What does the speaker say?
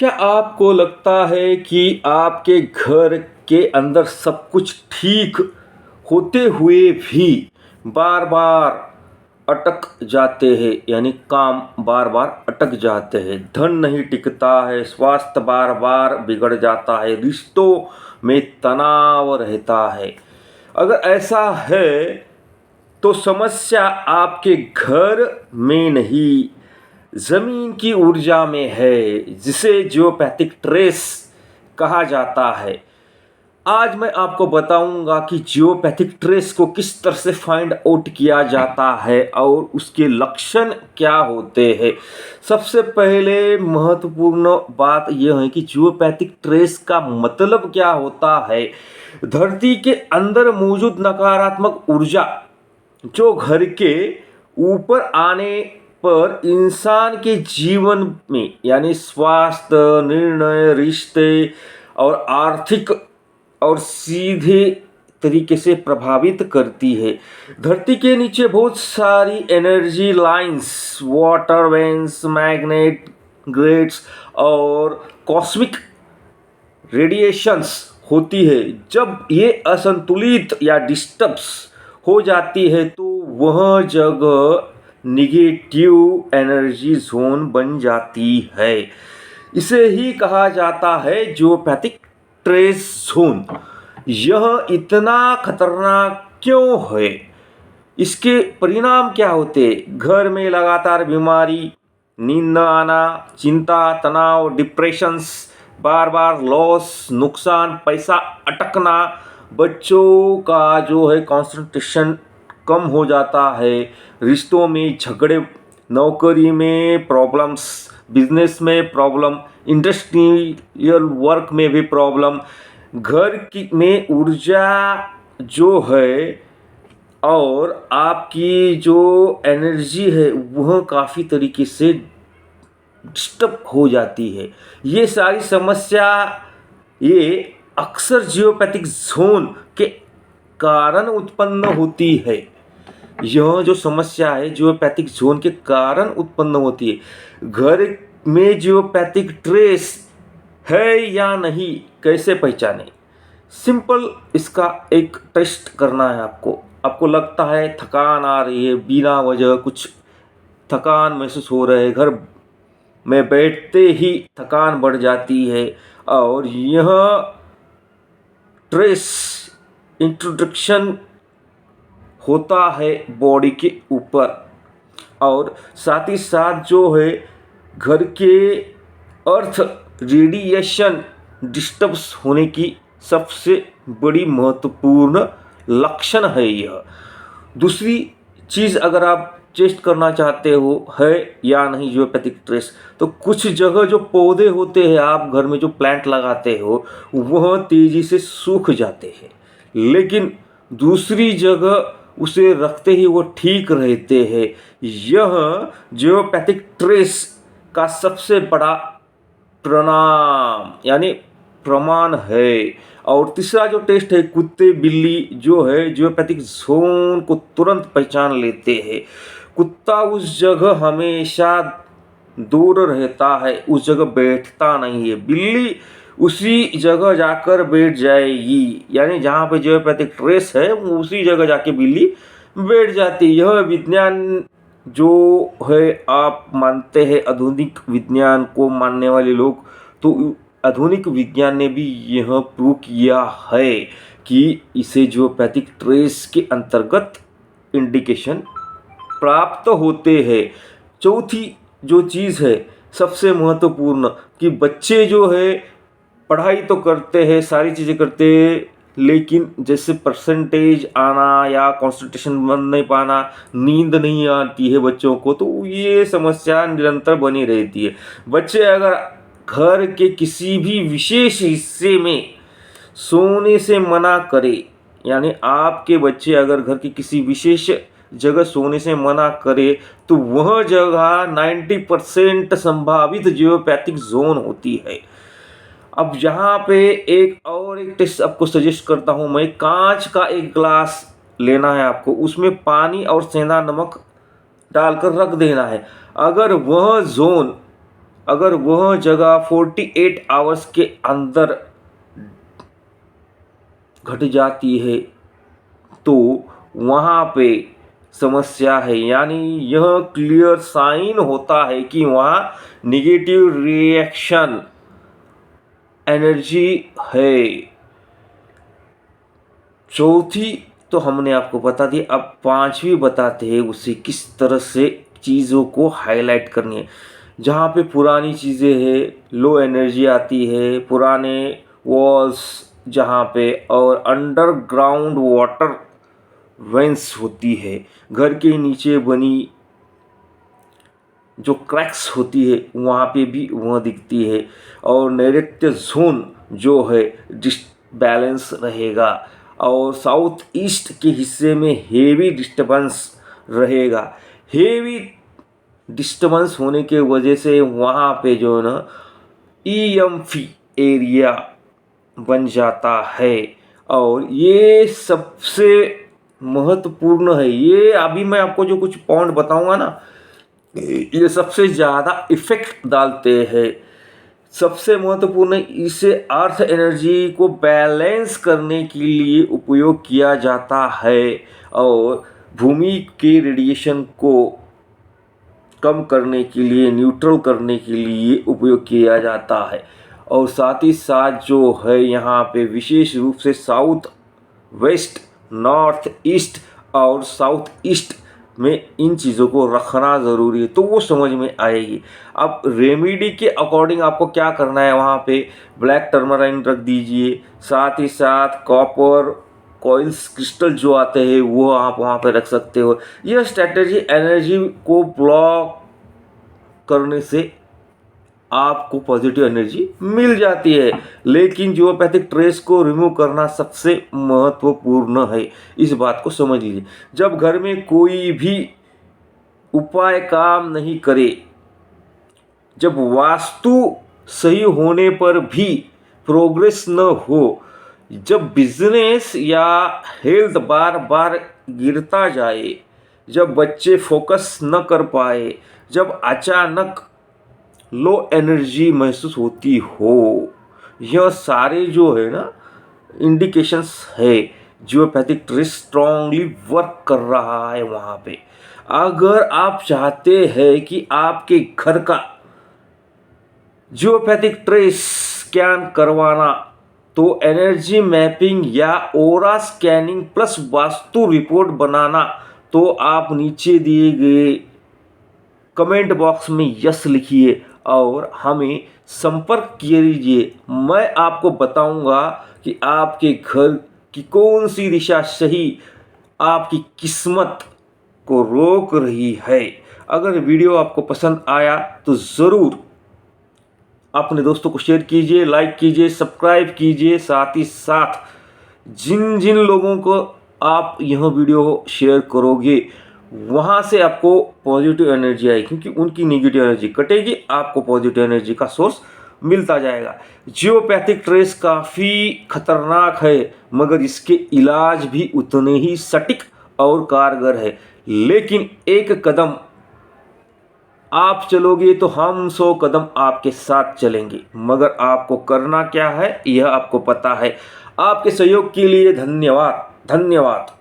क्या आपको लगता है कि आपके घर के अंदर सब कुछ ठीक होते हुए भी बार बार अटक जाते हैं, यानी काम बार बार अटक जाते हैं, धन नहीं टिकता है, स्वास्थ्य बार बार बिगड़ जाता है, रिश्तों में तनाव रहता है? अगर ऐसा है तो समस्या आपके घर में नहीं, जमीन की ऊर्जा में है, जिसे जियोपैथिक ट्रेस कहा जाता है। आज मैं आपको बताऊंगा कि जियोपैथिक ट्रेस को किस तरह से फाइंड आउट किया जाता है और उसके लक्षण क्या होते हैं। सबसे पहले महत्वपूर्ण बात यह है कि जियोपैथिक ट्रेस का मतलब क्या होता है। धरती के अंदर मौजूद नकारात्मक ऊर्जा जो घर के ऊपर आने पर इंसान के जीवन में, यानी स्वास्थ्य, निर्णय, रिश्ते और आर्थिक और सीधे तरीके से प्रभावित करती है। धरती के नीचे बहुत सारी energy lines, water veins, magnet grades और कॉस्मिक रेडिएशंस होती है। जब ये असंतुलित या डिस्टर्ब्स हो जाती है तो वह जगह निगेटिव एनर्जी जोन बन जाती है। इसे ही कहा जाता है जियोपैथिक ट्रेस जोन। यह इतना खतरनाक क्यों है? इसके परिणाम क्या होते हैं? घर में लगातार बीमारी, नींद न आना, चिंता, तनाव, डिप्रेशंस, बार बार लॉस, नुकसान, पैसा अटकना, बच्चों का जो है कंसंट्रेशन कम हो जाता है, रिश्तों में झगड़े, नौकरी में प्रॉब्लम्स, बिजनेस में प्रॉब्लम, इंडस्ट्रियल वर्क में भी प्रॉब्लम, घर की में ऊर्जा जो है और आपकी जो एनर्जी है वह काफ़ी तरीके से डिस्टर्ब हो जाती है। ये सारी समस्या ये अक्सर जियोपैथिक जोन के कारण उत्पन्न होती है। यह जो समस्या है जियोपैथिक जोन के कारण उत्पन्न होती है। घर में जियोपैथिक ट्रेस है या नहीं, कैसे पहचाने? सिंपल, इसका एक टेस्ट करना है आपको। आपको लगता है थकान आ रही है, बिना वजह कुछ थकान महसूस हो रहा है, घर में बैठते ही थकान बढ़ जाती है, और यह ट्रेस इंट्रोडक्शन होता है बॉडी के ऊपर, और साथ ही साथ जो है घर के अर्थ रेडिएशन डिस्टर्ब्स होने की सबसे बड़ी महत्वपूर्ण लक्षण है यह। दूसरी चीज़, अगर आप टेस्ट करना चाहते हो है या नहीं जियोपैथिक ट्रेस, तो कुछ जगह जो पौधे होते हैं, आप घर में जो प्लांट लगाते हो, वह तेज़ी से सूख जाते हैं, लेकिन दूसरी जगह उसे रखते ही वो ठीक रहते हैं। यह जियोपैथिक ट्रेस का सबसे बड़ा यानी प्रमाण है। और तीसरा जो टेस्ट है, कुत्ते बिल्ली जो है जियोपैथिक जोन को तुरंत पहचान लेते हैं। कुत्ता उस जगह हमेशा दूर रहता है, उस जगह बैठता नहीं है। बिल्ली उसी जगह जाकर बैठ जाएगी, यानी जहाँ पे जियोपैथिक ट्रेस है उसी जगह जाके बिल्ली बैठ जाती है। यह विज्ञान जो है, आप मानते हैं आधुनिक विज्ञान को मानने वाले लोग, तो आधुनिक विज्ञान ने भी यह प्रूव किया है कि इसे जियोपैथिक ट्रेस के अंतर्गत इंडिकेशन प्राप्त होते हैं। चौथी जो चीज़ है सबसे महत्वपूर्ण, कि बच्चे जो है पढ़ाई तो करते हैं, सारी चीज़ें करते हैं, लेकिन जैसे परसेंटेज आना या कंसंट्रेशन बन नहीं पाना, नींद नहीं आती है बच्चों को, तो ये समस्या निरंतर बनी रहती है। बच्चे अगर घर के किसी भी विशेष हिस्से में सोने से मना करे, यानी आपके बच्चे अगर घर की किसी विशेष जगह सोने से मना करे, तो वह जगह 90% संभावित जियोपैथिक जोन होती है। अब यहाँ पे एक टेस्ट आपको सजेस्ट करता हूँ मैं। कांच का एक ग्लास लेना है आपको, उसमें पानी और सेंधा नमक डालकर रख देना है। अगर वह जोन अगर वह जगह 48 आवर्स के अंदर घट जाती है तो वहाँ पे समस्या है, यानी यह क्लियर साइन होता है कि वहाँ निगेटिव रिएक्शन एनर्जी है। चौथी तो हमने आपको बता दी, अब पांचवी बताते हैं उसे किस तरह से चीज़ों को हाईलाइट करनी है। जहाँ पे पुरानी चीज़ें हैं, लो एनर्जी आती है, पुराने वॉल्स जहाँ पे, और अंडरग्राउंड वाटर वेंस होती है, घर के नीचे बनी जो क्रैक्स होती है वहाँ पे भी वह दिखती है, और नैऋत्य जोन जो है डिसबैलेंस रहेगा, और साउथ ईस्ट के हिस्से में हेवी डिस्टर्बेंस रहेगा। हेवी डिस्टर्बेंस होने के वजह से वहाँ पे जो है ना EMF एरिया बन जाता है, और ये सबसे महत्वपूर्ण है। ये अभी मैं आपको जो कुछ पॉइंट बताऊंगा ना, ये सबसे ज़्यादा इफेक्ट डालते हैं। सबसे महत्वपूर्ण, इसे अर्थ एनर्जी को बैलेंस करने के लिए उपयोग किया जाता है, और भूमि के रेडिएशन को कम करने के लिए, न्यूट्रल करने के लिए उपयोग किया जाता है। और साथ ही साथ जो है यहाँ पे विशेष रूप से साउथ वेस्ट, नॉर्थ ईस्ट और साउथ ईस्ट में इन चीज़ों को रखना ज़रूरी है, तो वो समझ में आएगी। अब रेमेडी के अकॉर्डिंग आपको क्या करना है, वहाँ पे ब्लैक टर्मराइन रख दीजिए, साथ ही साथ कॉपर कॉइल्स क्रिस्टल जो आते हैं वो आप वहाँ पे रख सकते हो। यह स्ट्रैटेजी एनर्जी को ब्लॉक करने से आपको पॉजिटिव एनर्जी मिल जाती है, लेकिन जियोपैथिक ट्रेस को रिमूव करना सबसे महत्वपूर्ण है। इस बात को समझ लीजिए। जब घर में कोई भी उपाय काम नहीं करे, जब वास्तु सही होने पर भी प्रोग्रेस न हो, जब बिजनेस या हेल्थ बार बार गिरता जाए, जब बच्चे फोकस न कर पाए, जब अचानक लो एनर्जी महसूस होती हो, यह सारे जो है ना इंडिकेशंस है जियोपैथिक ट्रेस स्ट्रांगली वर्क कर रहा है वहाँ पे। अगर आप चाहते हैं कि आपके घर का जियोपैथिक ट्रेस स्कैन करवाना, तो एनर्जी मैपिंग या ओरा स्कैनिंग प्लस वास्तु रिपोर्ट बनाना, तो आप नीचे दिए गए कमेंट बॉक्स में यस लिखिए और हमें संपर्क कीजिए। मैं आपको बताऊंगा कि आपके घर की कौन सी दिशा सही आपकी किस्मत को रोक रही है। अगर वीडियो आपको पसंद आया तो ज़रूर अपने दोस्तों को शेयर कीजिए, लाइक कीजिए, सब्सक्राइब कीजिए। साथ ही साथ जिन जिन लोगों को आप यह वीडियो शेयर करोगे वहाँ से आपको पॉजिटिव एनर्जी आएगी, क्योंकि उनकी नेगेटिव एनर्जी कटेगी, आपको पॉजिटिव एनर्जी का सोर्स मिलता जाएगा। जियोपैथिक ट्रेस काफ़ी खतरनाक है, मगर इसके इलाज भी उतने ही सटीक और कारगर है। लेकिन एक कदम आप चलोगे तो हम 100 कदम आपके साथ चलेंगे, मगर आपको करना क्या है यह आपको पता है। आपके सहयोग के लिए धन्यवाद। धन्यवाद।